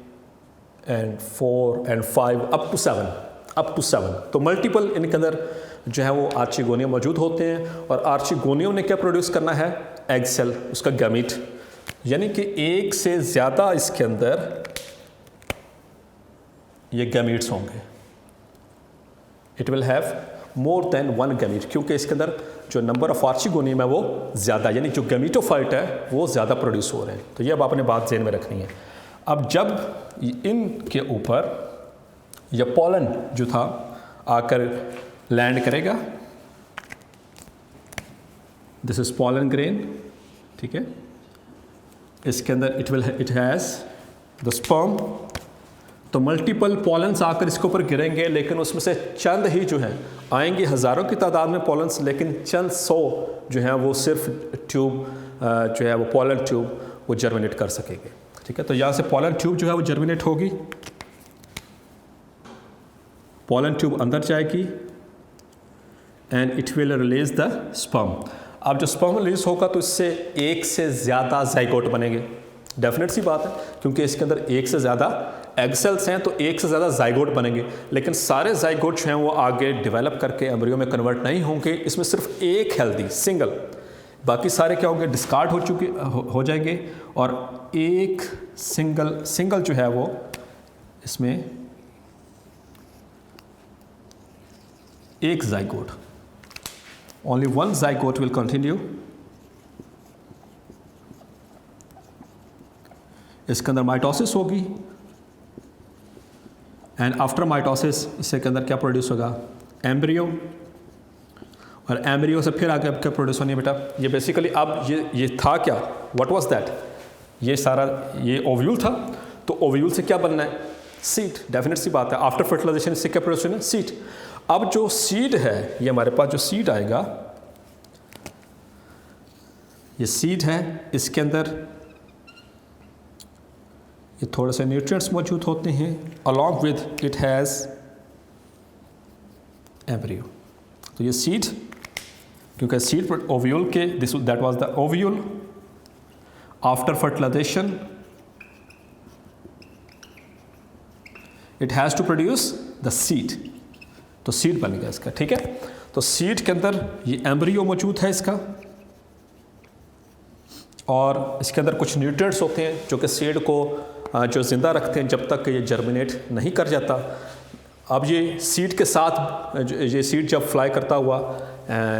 and 4 and 5 up to 7। तो मल्टीपल इनके अंदर जो है वो आर्चिगोनियम मौजूद होते हैं। और आर्चिगोनियम ने क्या प्रोड्यूस करना है, एग सेल, उसका गैमीट, यानी कि एक से ज़्यादा इसके अंदर ये गैमीट्स होंगे। It will have more than 1 gamete, क्योंकि इसके अंदर जो नंबर ऑफ आर्चिगोनियम है वो ज़्यादा, यानी जो गैमीटोफाइट है वो ज़्यादा प्रोड्यूस हो रहे हैं। तो ये अब आपने बात ज़हन में रखनी है। अब जब इनके ऊपर यह पॉलन जो था आकर लैंड करेगा, दिस इज पॉलन ग्रेन, ठीक है, इसके अंदर इट हैज़ द स्पर्म। तो मल्टीपल पॉलन्स आकर इसके ऊपर गिरेंगे, लेकिन उसमें से चंद ही जो हैं आएंगे, हज़ारों की तादाद में पॉलन्स, लेकिन चंद 100 जो हैं वो सिर्फ ट्यूब जो है वो पॉलन ट्यूब वो जर्मिनेट कर सकेंगे। ठीक है, तो यहाँ से पॉलन ट्यूब जो है वो जर्मिनेट होगी, पॉलन ट्यूब अंदर जाएगी and it will release the sperm. अब जो स्पर्म रिलीज होगा तो इससे एक से ज़्यादा जाइगोट बनेंगे, डेफिनेट सी बात है, क्योंकि इसके अंदर एक से ज़्यादा एग सेल्स हैं तो एक से ज़्यादा जाइगोट बनेंगे, लेकिन सारे जाइगोट जो हैं वो आगे डेवलप करके एम्ब्रियो में कन्वर्ट नहीं होंगे, इसमें सिर्फ एक हेल्दी सिंगल, बाकी सारे क्या होंगे डिस्कार्ड हो जाएंगे और एक सिंगल जो है वो इसमें एक zygote, only one zygote will continue. इसके अंदर माइटोसिस होगी एंड आफ्टर माइटोसिस इसके अंदर क्या प्रोड्यूस होगा, एम्ब्रियो, और एम्ब्रियो से फिर आगे अब क्या प्रोड्यूस होनी है बेटा, ये बेसिकली अब ये था क्या, व्हाट वाज दैट, ये सारा ये ओव्यूल था, तो ओव्यूल से क्या बनना है, सीड, डेफिनेट सी बात है, आफ्टर फर्टिलाइजेशन इससे क्या प्रोड्यूस होना है, सीड। अब जो सीड है ये हमारे पास जो सीड आएगा, ये सीड है, इसके अंदर ये थोड़े से न्यूट्रिएंट्स मौजूद होते हैं, along with it has embryo. तो ये सीड, क्योंकि सीड ओव्यूल के that was the ovule, after fertilisation it has to produce the seed, तो सीड बनेगा इसका। ठीक है, तो सीड के अंदर ये एम्ब्रियो मौजूद है इसका, और इसके अंदर कुछ न्यूट्रिएंट्स होते हैं जो कि सीड को जो ज़िंदा रखते हैं जब तक ये जर्मिनेट नहीं कर जाता। अब ये सीड के साथ ये सीड जब फ्लाई करता हुआ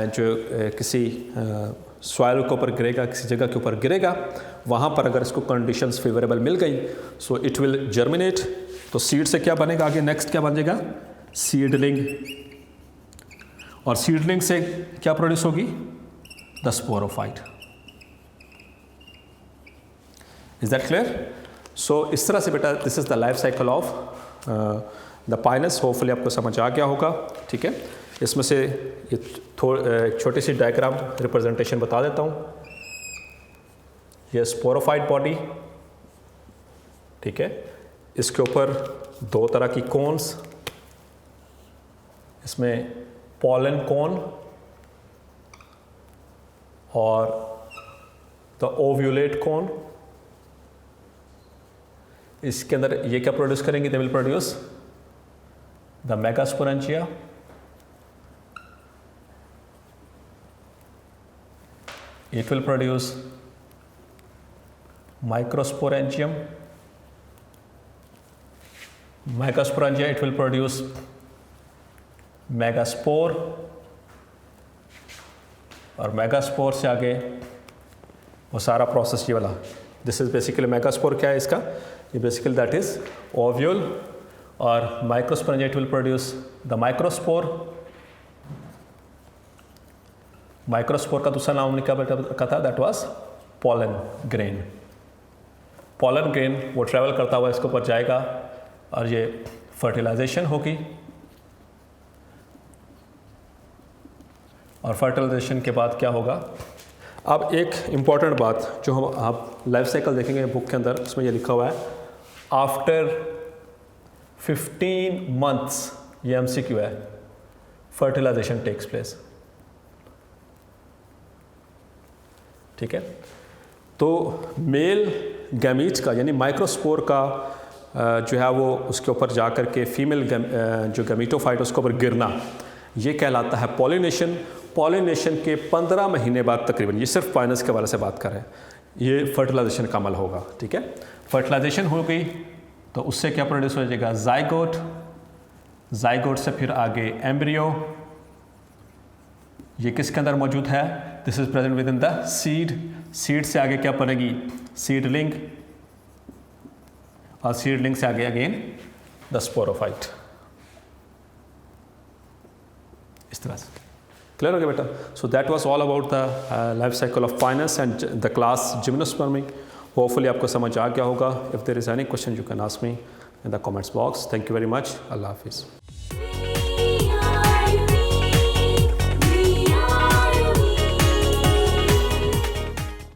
जो किसी सॉइल के ऊपर गिरेगा, किसी जगह के ऊपर गिरेगा, वहाँ पर अगर इसको कंडीशंस फेवरेबल मिल गई सो इट विल जर्मिनेट। तो सीड से क्या बनेगा आगे, नेक्स्ट क्या बन जाएगा, सीडलिंग, और सीडलिंग से क्या प्रोड्यूस होगी, the sporophyte. Is that clear? So इस तरह से बेटा this is the life cycle of the Pinus. Hopefully आपको समझ आ गया होगा। ठीक है, इसमें से ये छोटी सी डायग्राम रिप्रेजेंटेशन बता देता हूँ। ये स्पोरोफाइट बॉडी, ठीक है, इसके ऊपर दो तरह की कोन्स, इसमें पॉलन कोन और द ओव्यूलेट कोन। इसके अंदर ये क्या प्रोड्यूस करेंगे, they will produce the megasporangia, it will produce microsporangium, megasporangia it will produce megaspore, और मेगास्पोर से आगे वो सारा प्रोसेस ये वाला, दिस इज बेसिकली मेगास्पोर क्या है इसका, ये बेसिकली दैट इज ओव्यूल, और microsporangia it will produce the microspore. Microspore का दूसरा नाम क्या था, that was pollen grain. Pollen grain वो ट्रैवल करता हुआ इसके ऊपर जाएगा और ये फर्टिलाइजेशन होगी, और फर्टिलाइजेशन के बाद क्या होगा। अब एक इम्पॉर्टेंट बात जो हम आप लाइफ साइकिल देखेंगे बुक के अंदर, उसमें ये लिखा हुआ है आफ्टर 15 मंथ्स, ये MCQ है, फर्टिलाइजेशन टेक्स प्लेस। ठीक है, तो मेल गैमीट का यानी माइक्रोस्पोर का जो है वो उसके ऊपर जा कर के फीमेल जो गैमीटोफाइट उसके ऊपर गिरना, ये कहलाता है पॉलिनेशन। पॉलिनेशन के 15 महीने बाद तकरीबन, ये सिर्फ पाइनस के वाले से बात कर रहे हैं, ये फर्टिलाइजेशन का अमल होगा। ठीक है, फर्टिलाइजेशन हो गई तो उससे क्या प्रोड्यूस हो जाएगा, जाइगोट, जाइगोट से फिर आगे एम्ब्रियो, ये किसके अंदर मौजूद है, this is present with in the seed. Seed से आगे क्या बनेगी, सीडलिंग, और सीडलिंग से आगे अगेन द स्पोरोफाइट। इस तरह से क्लियर हो गया बेटा। So that was all about the life cycle of Pinus and the class gymnospermae. Hopefully आपको समझ आ गया होगा। If there is any question you can ask me in the comments box. Thank you very much. Allah Hafiz.